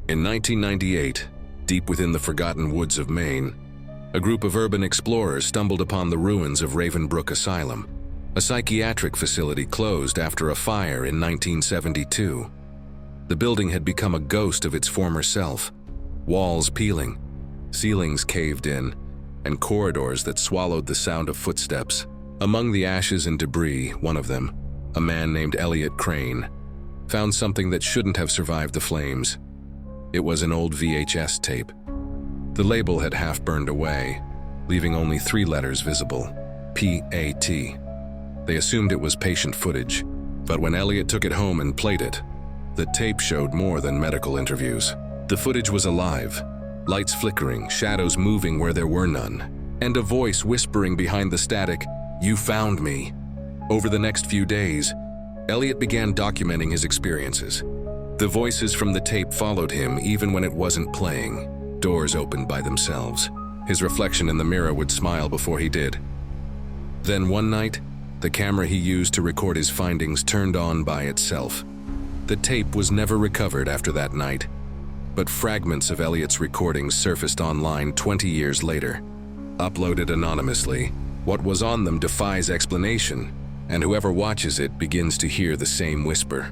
In 1998, deep within the forgotten woods of Maine, a group of urban explorers stumbled upon the ruins of Ravenbrook Asylum. A psychiatric facility closed after a fire in 1972. The building had become a ghost of its former self, walls peeling, ceilings caved in, and corridors that swallowed the sound of footsteps. Among the ashes and debris, one of them, a man named Elliot Crane, found something that shouldn't have survived the flames. It was an old VHS tape. The label had half burned away, leaving only 3 letters visible: P.A.T. They assumed it was patient footage, but when Elliot took it home and played it, the tape showed more than medical interviews. The footage was alive, lights flickering, shadows moving where there were none, and a voice whispering behind the static, "You found me." Over the next few days, Elliot began documenting his experiences. The voices from the tape followed him even when it wasn't playing. Doors opened by themselves. His reflection in the mirror would smile before he did. Then one night, the camera he used to record his findings turned on by itself. The tape was never recovered after that night, but fragments of Elliot's recordings surfaced online 20 years later. Uploaded anonymously, what was on them defies explanation, and whoever watches it begins to hear the same whisper.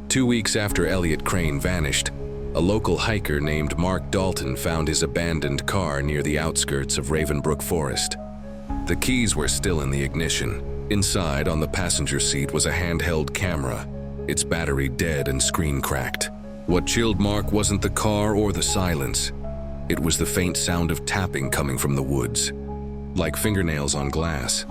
2 weeks after Elliot Crane vanished, a local hiker named Mark Dalton found his abandoned car near the outskirts of Ravenbrook Forest. The keys were still in the ignition. Inside, on the passenger seat, was a handheld camera, its battery dead and screen cracked. What chilled Mark wasn't the car or the silence. It was the faint sound of tapping coming from the woods, like fingernails on glass.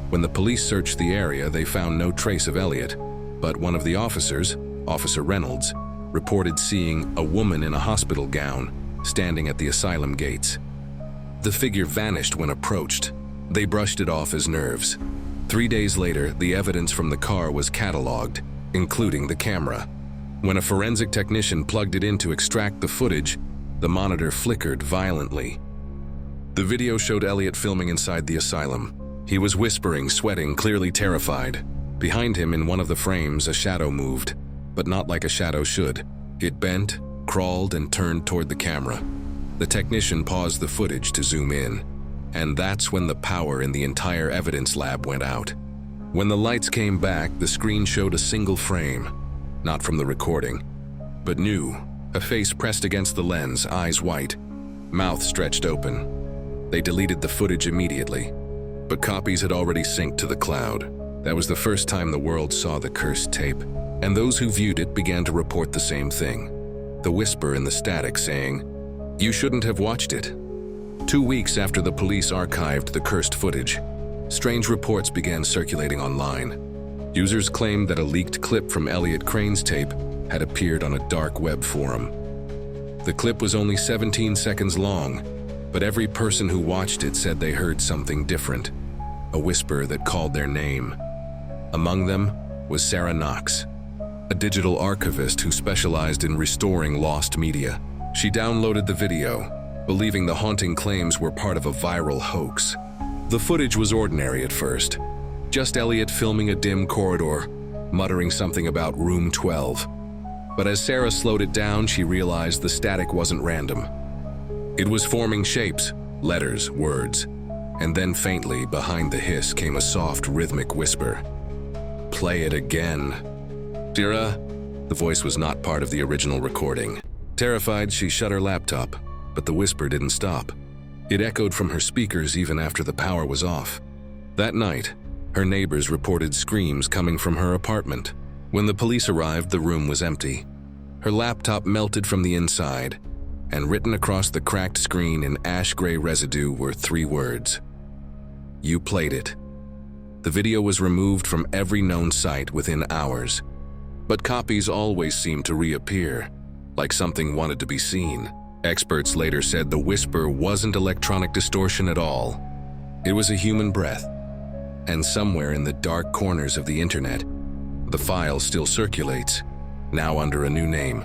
When the police searched the area, they found no trace of Elliot, but one of the officers, Officer Reynolds, reported seeing a woman in a hospital gown standing at the asylum gates. The figure vanished when approached. They brushed it off as nerves. 3 days later, the evidence from the car was cataloged, including the camera. When a forensic technician plugged it in to extract the footage, the monitor flickered violently. The video showed Elliot filming inside the asylum. He was whispering, sweating, clearly terrified. Behind him, in one of the frames, a shadow moved, but not like a shadow should. It bent, crawled, and turned toward the camera. The technician paused the footage to zoom in, and that's when the power in the entire evidence lab went out. When the lights came back, the screen showed a single frame, not from the recording, but new, a face pressed against the lens, eyes white, mouth stretched open. They deleted the footage immediately, but copies had already synced to the cloud. That was the first time the world saw the cursed tape, and those who viewed it began to report the same thing. The whisper in the static saying, "You shouldn't have watched it." 2 weeks after the police archived the cursed footage, strange reports began circulating online. Users claimed that a leaked clip from Elliot Crane's tape had appeared on a dark web forum. The clip was only 17 seconds long, but every person who watched it said they heard something different, a whisper that called their name. Among them was Sarah Knox, a digital archivist who specialized in restoring lost media. She downloaded the video, believing the haunting claims were part of a viral hoax. The footage was ordinary at first, just Elliot filming a dim corridor, muttering something about room 12. But as Sarah slowed it down, she realized the static wasn't random. It was forming shapes, letters, words, and then faintly, behind the hiss, came a soft, rhythmic whisper. "Play it again." "Sarah?" The voice was not part of the original recording. Terrified, she shut her laptop, but the whisper didn't stop. It echoed from her speakers even after the power was off. That night, her neighbors reported screams coming from her apartment. When the police arrived, the room was empty. Her laptop melted from the inside, and written across the cracked screen in ash-gray residue were 3 words. "You played it." The video was removed from every known site within hours, but copies always seemed to reappear, like something wanted to be seen. Experts later said the whisper wasn't electronic distortion at all. It was a human breath. And somewhere in the dark corners of the internet, the file still circulates, now under a new name,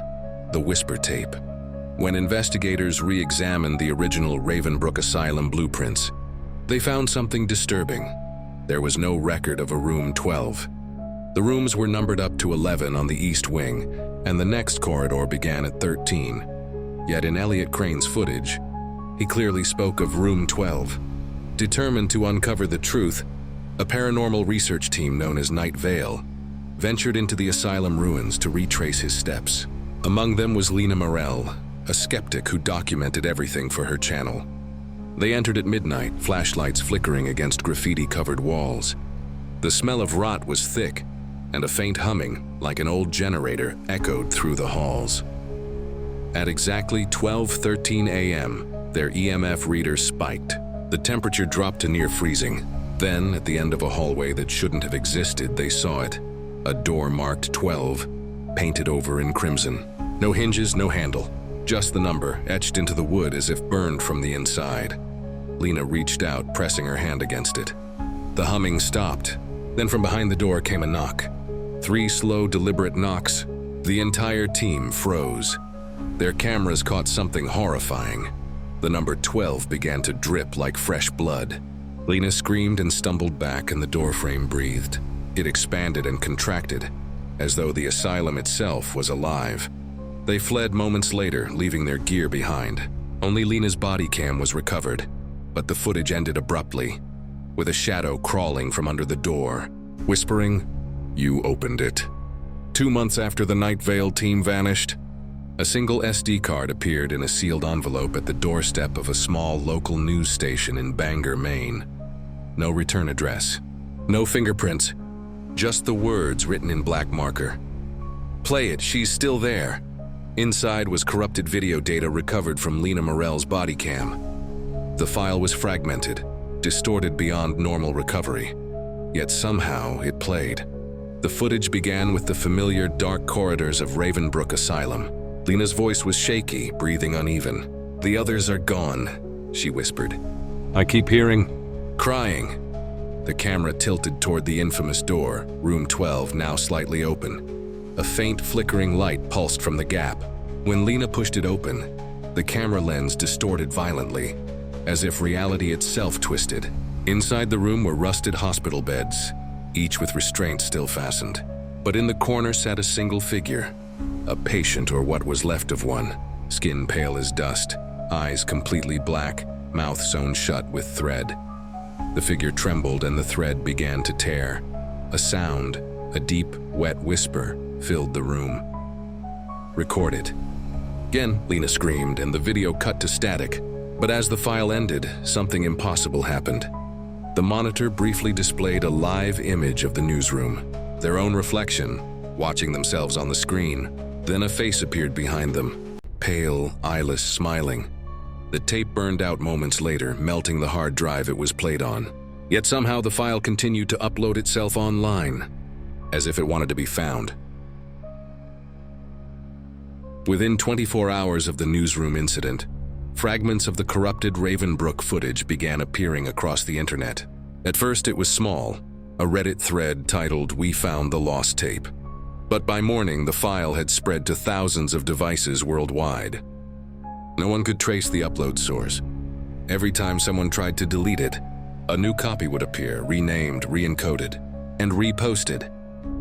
the Whisper Tape. When investigators re-examined the original Ravenbrook Asylum blueprints, they found something disturbing. There was no record of a room 12. The rooms were numbered up to 11 on the east wing, and the next corridor began at 13. Yet in Elliot Crane's footage, he clearly spoke of room 12. Determined to uncover the truth, a paranormal research team known as Night Vale ventured into the asylum ruins to retrace his steps. Among them was Lena Morell, a skeptic who documented everything for her channel. They entered at midnight, flashlights flickering against graffiti-covered walls. The smell of rot was thick, and a faint humming, like an old generator, echoed through the halls. At exactly 12:13 a.m., their EMF reader spiked. The temperature dropped to near freezing. Then, at the end of a hallway that shouldn't have existed, they saw it. A door marked 12, painted over in crimson. No hinges, no handle. Just the number, etched into the wood as if burned from the inside. Lena reached out, pressing her hand against it. The humming stopped. Then from behind the door came a knock. 3 slow, deliberate knocks. The entire team froze. Their cameras caught something horrifying. The number 12 began to drip like fresh blood. Lena screamed and stumbled back, and the doorframe breathed. It expanded and contracted, as though the asylum itself was alive. They fled moments later, leaving their gear behind. Only Lena's body cam was recovered, but the footage ended abruptly, with a shadow crawling from under the door, whispering, "You opened it." 2 months after the Night Vale team vanished, a single SD card appeared in a sealed envelope at the doorstep of a small local news station in Bangor, Maine. No return address, no fingerprints, just the words written in black marker. "Play it, she's still there." Inside was corrupted video data recovered from Lena Morell's body cam. The file was fragmented, distorted beyond normal recovery, yet somehow it played. The footage began with the familiar dark corridors of Ravenbrook Asylum. Lena's voice was shaky, breathing uneven. "The others are gone," she whispered. "I keep hearing crying." The camera tilted toward the infamous door, room 12, now slightly open. A faint flickering light pulsed from the gap. When Lena pushed it open, the camera lens distorted violently, as if reality itself twisted. Inside the room were rusted hospital beds, each with restraints still fastened. But in the corner sat a single figure, a patient or what was left of one, skin pale as dust, eyes completely black, mouth sewn shut with thread. The figure trembled and the thread began to tear. A sound, a deep, wet whisper, filled the room. "Record it." Again, Lena screamed, and the video cut to static. But as the file ended, something impossible happened. The monitor briefly displayed a live image of the newsroom, their own reflection, watching themselves on the screen. Then a face appeared behind them, pale, eyeless, smiling. The tape burned out moments later, melting the hard drive it was played on. Yet somehow the file continued to upload itself online, as if it wanted to be found. Within 24 hours of the newsroom incident, fragments of the corrupted Ravenbrook footage began appearing across the internet. At first it was small, a Reddit thread titled "We Found the Lost Tape." But by morning, the file had spread to thousands of devices worldwide. No one could trace the upload source. Every time someone tried to delete it, a new copy would appear, renamed, re-encoded, and reposted.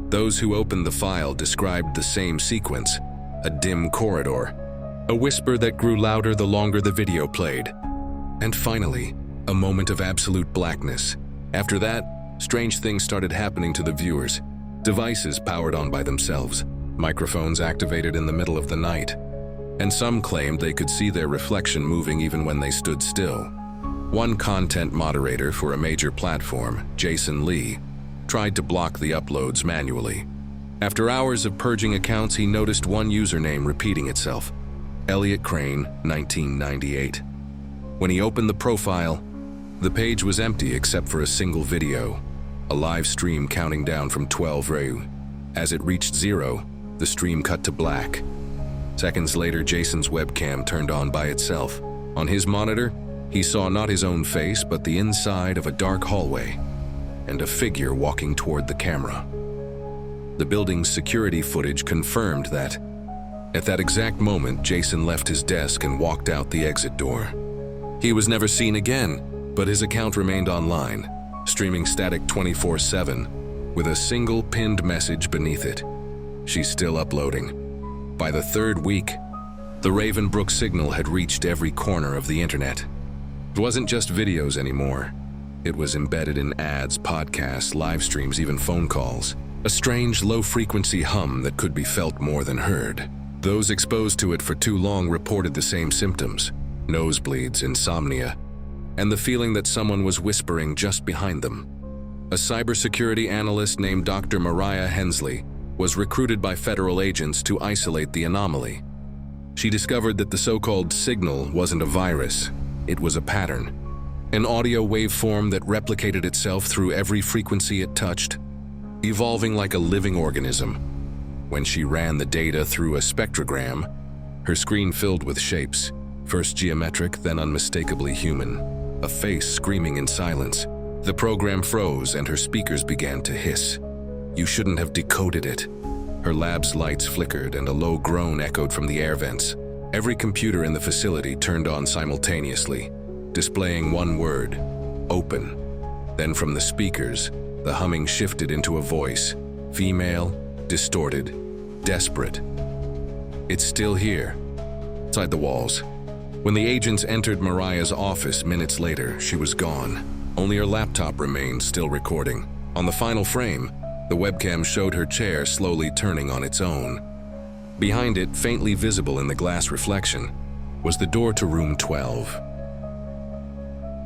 Those who opened the file described the same sequence: a dim corridor, a whisper that grew louder the longer the video played, and finally, a moment of absolute blackness. After that, strange things started happening to the viewers. Devices powered on by themselves, microphones activated in the middle of the night, and some claimed they could see their reflection moving even when they stood still. One content moderator for a major platform, Jason Lee, tried to block the uploads manually. After hours of purging accounts, he noticed one username repeating itself: Elliot Crane, 1998. When he opened the profile, the page was empty except for a single video, a live stream counting down from 12 RAU. As it reached 0, the stream cut to black. Seconds later, Jason's webcam turned on by itself. On his monitor, he saw not his own face, but the inside of a dark hallway, and a figure walking toward the camera. The building's security footage confirmed that. At that exact moment, Jason left his desk and walked out the exit door. He was never seen again, but his account remained online, streaming static 24/7, with a single pinned message beneath it. She's still uploading. By the third week, the Ravenbrook signal had reached every corner of the internet. It wasn't just videos anymore. It was embedded in ads, podcasts, live streams, even phone calls. A strange, low-frequency hum that could be felt more than heard. Those exposed to it for too long reported the same symptoms: nosebleeds, insomnia, and the feeling that someone was whispering just behind them. A cybersecurity analyst named Dr. Mariah Hensley was recruited by federal agents to isolate the anomaly. She discovered that the so-called signal wasn't a virus, it was a pattern. An audio waveform that replicated itself through every frequency it touched, evolving like a living organism. When she ran the data through a spectrogram, her screen filled with shapes, first geometric, then unmistakably human. A face screaming in silence. The program froze and her speakers began to hiss. You shouldn't have decoded it. Her lab's lights flickered and a low groan echoed from the air vents. Every computer in the facility turned on simultaneously, displaying one word: open. Then from the speakers, the humming shifted into a voice, female, distorted, desperate. It's still here, inside the walls. When the agents entered Mariah's office minutes later, she was gone. Only her laptop remained, still recording. On the final frame, the webcam showed her chair slowly turning on its own. Behind it, faintly visible in the glass reflection, was the door to room 12.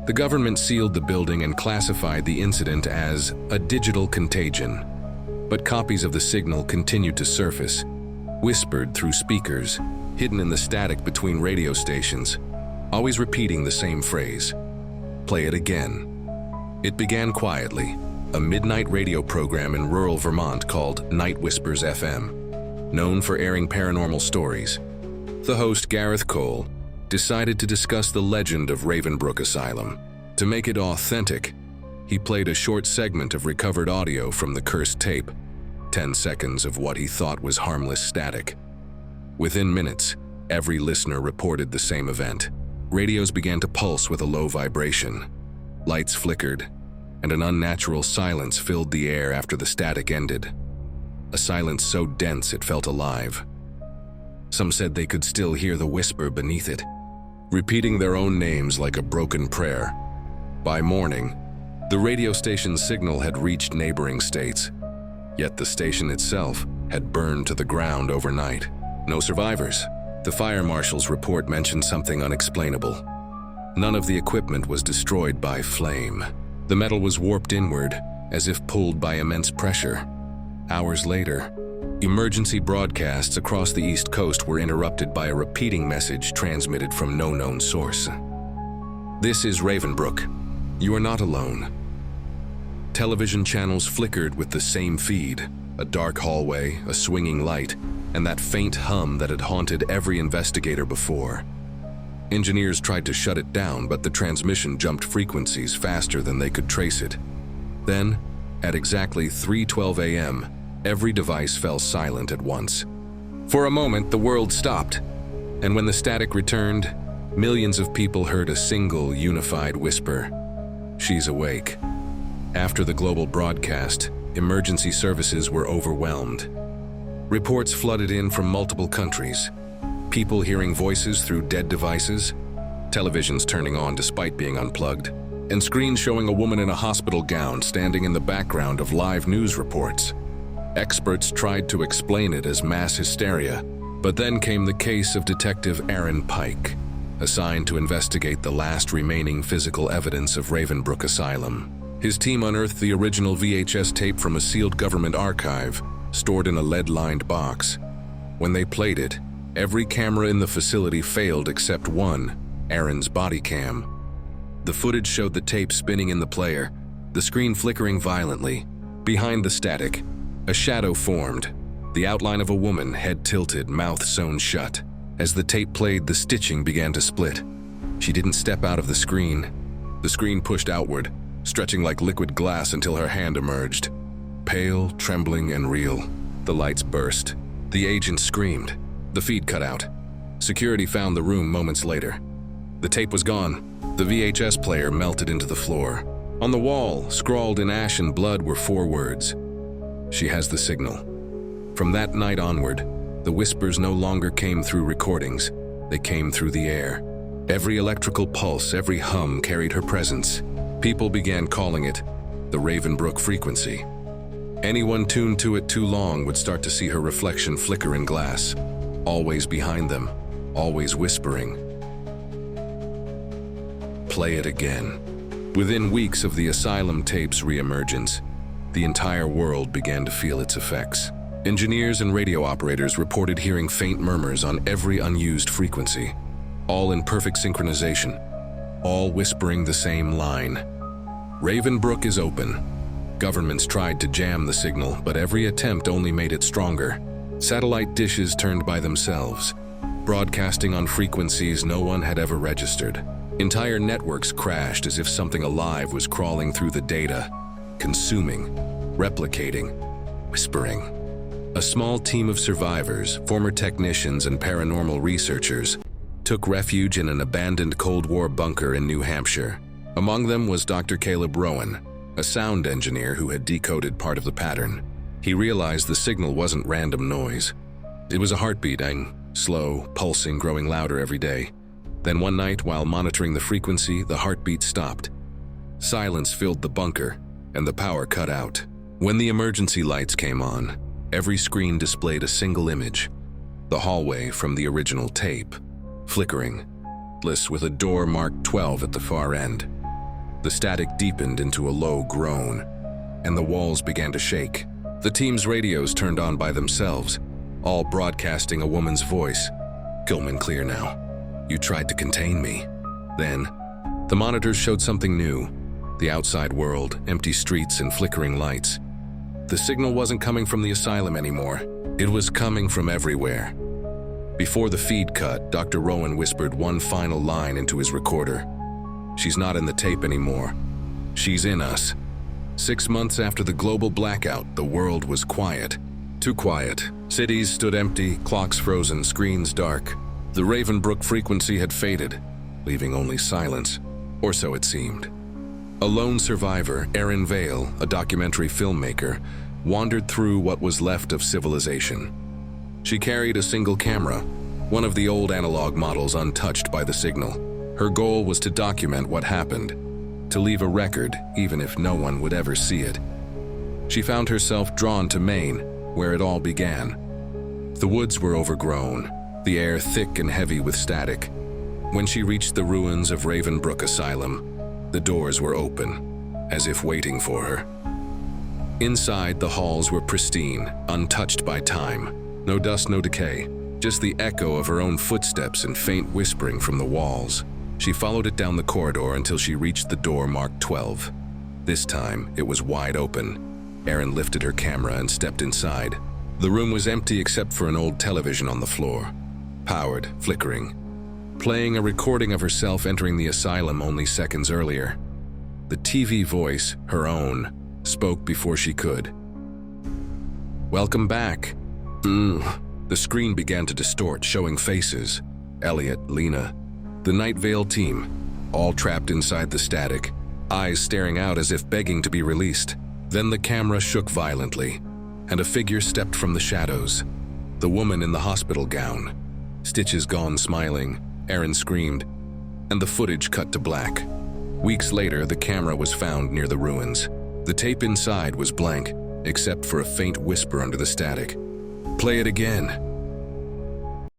The government sealed the building and classified the incident as a digital contagion. But copies of the signal continued to surface, whispered through speakers, hidden in the static between radio stations, always repeating the same phrase: play it again. It began quietly, a midnight radio program in rural Vermont called Night Whispers FM, known for airing paranormal stories. The host, Gareth Cole, decided to discuss the legend of Ravenbrook Asylum. To make it authentic, he played a short segment of recovered audio from the cursed tape, 10 seconds of what he thought was harmless static. Within minutes, every listener reported the same event. Radios began to pulse with a low vibration. Lights flickered, and an unnatural silence filled the air after the static ended. A silence so dense it felt alive. Some said they could still hear the whisper beneath it, repeating their own names like a broken prayer. By morning, the radio station's signal had reached neighboring states, yet the station itself had burned to the ground overnight. No survivors. The fire marshal's report mentioned something unexplainable. None of the equipment was destroyed by flame. The metal was warped inward, as if pulled by immense pressure. Hours later, emergency broadcasts across the East Coast were interrupted by a repeating message transmitted from no known source. This is Ravenbrook. You are not alone. Television channels flickered with the same feed, a dark hallway, a swinging light, and that faint hum that had haunted every investigator before. Engineers tried to shut it down, but the transmission jumped frequencies faster than they could trace it. Then, at exactly 3:12 a.m., every device fell silent at once. For a moment, the world stopped, and when the static returned, millions of people heard a single, unified whisper: "She's awake." After the global broadcast, emergency services were overwhelmed. Reports flooded in from multiple countries. People hearing voices through dead devices, televisions turning on despite being unplugged, and screens showing a woman in a hospital gown standing in the background of live news reports. Experts tried to explain it as mass hysteria, but then came the case of Detective Aaron Pike, assigned to investigate the last remaining physical evidence of Ravenbrook Asylum. His team unearthed the original VHS tape from a sealed government archive, stored in a lead-lined box. When they played it, every camera in the facility failed except one, Aaron's body cam. The footage showed the tape spinning in the player, the screen flickering violently. Behind the static, a shadow formed, the outline of a woman, head tilted, mouth sewn shut. As the tape played, the stitching began to split. She didn't step out of the screen. The screen pushed outward, stretching like liquid glass until her hand emerged. Pale, trembling, and real. The lights burst. The agent screamed. The feed cut out. Security found the room moments later. The tape was gone. The VHS player melted into the floor. On the wall, scrawled in ash and blood, were 4 words: She has the signal. From that night onward, the whispers no longer came through recordings. They came through the air. Every electrical pulse, every hum carried her presence. People began calling it the Ravenbrook frequency. Anyone tuned to it too long would start to see her reflection flicker in glass, always behind them, always whispering. Play it again. Within weeks of the asylum tape's reemergence, the entire world began to feel its effects. Engineers and radio operators reported hearing faint murmurs on every unused frequency, all in perfect synchronization, all whispering the same line. Ravenbrook is open. Governments tried to jam the signal, but every attempt only made it stronger. Satellite dishes turned by themselves, broadcasting on frequencies no one had ever registered. Entire networks crashed as if something alive was crawling through the data, consuming, replicating, whispering. A small team of survivors, former technicians and paranormal researchers, took refuge in an abandoned Cold War bunker in New Hampshire. Among them was Dr. Caleb Rowan, a sound engineer who had decoded part of the pattern. He realized the signal wasn't random noise. It was a heartbeat, slow, pulsing, growing louder every day. Then one night, while monitoring the frequency, the heartbeat stopped. Silence filled the bunker, and the power cut out. When the emergency lights came on, every screen displayed a single image. The hallway from the original tape, flickering, with a door marked 12 at the far end. The static deepened into a low groan, and the walls began to shake. The team's radios turned on by themselves, all broadcasting a woman's voice. "Gilman, clear now. You tried to contain me." Then, the monitors showed something new. The outside world, empty streets and flickering lights. The signal wasn't coming from the asylum anymore. It was coming from everywhere. Before the feed cut, Dr. Rowan whispered one final line into his recorder. "She's not in the tape anymore. She's in us." 6 months after the global blackout, the world was quiet. Too quiet. Cities stood empty, clocks frozen, screens dark. The Ravenbrook frequency had faded, leaving only silence, or so it seemed. A lone survivor, Erin Vale, a documentary filmmaker, wandered through what was left of civilization. She carried a single camera, one of the old analog models untouched by the signal. Her goal was to document what happened, to leave a record even if no one would ever see it. She found herself drawn to Maine, where it all began. The woods were overgrown, the air thick and heavy with static. When she reached the ruins of Ravenbrook Asylum, the doors were open, as if waiting for her. Inside, the halls were pristine, untouched by time. No dust, no decay, just the echo of her own footsteps and faint whispering from the walls. She followed it down the corridor until she reached the door marked 12. This time, it was wide open. Erin lifted her camera and stepped inside. The room was empty except for an old television on the floor, powered, flickering, playing a recording of herself entering the asylum only seconds earlier. The TV voice, her own, spoke before she could. "Welcome back." The screen began to distort, showing faces. Elliot, Lena, the Night Vale team, all trapped inside the static, eyes staring out as if begging to be released. Then the camera shook violently, and a figure stepped from the shadows. The woman in the hospital gown. Stitches gone, smiling, Erin screamed, and the footage cut to black. Weeks later, the camera was found near the ruins. The tape inside was blank, except for a faint whisper under the static. "Play it again."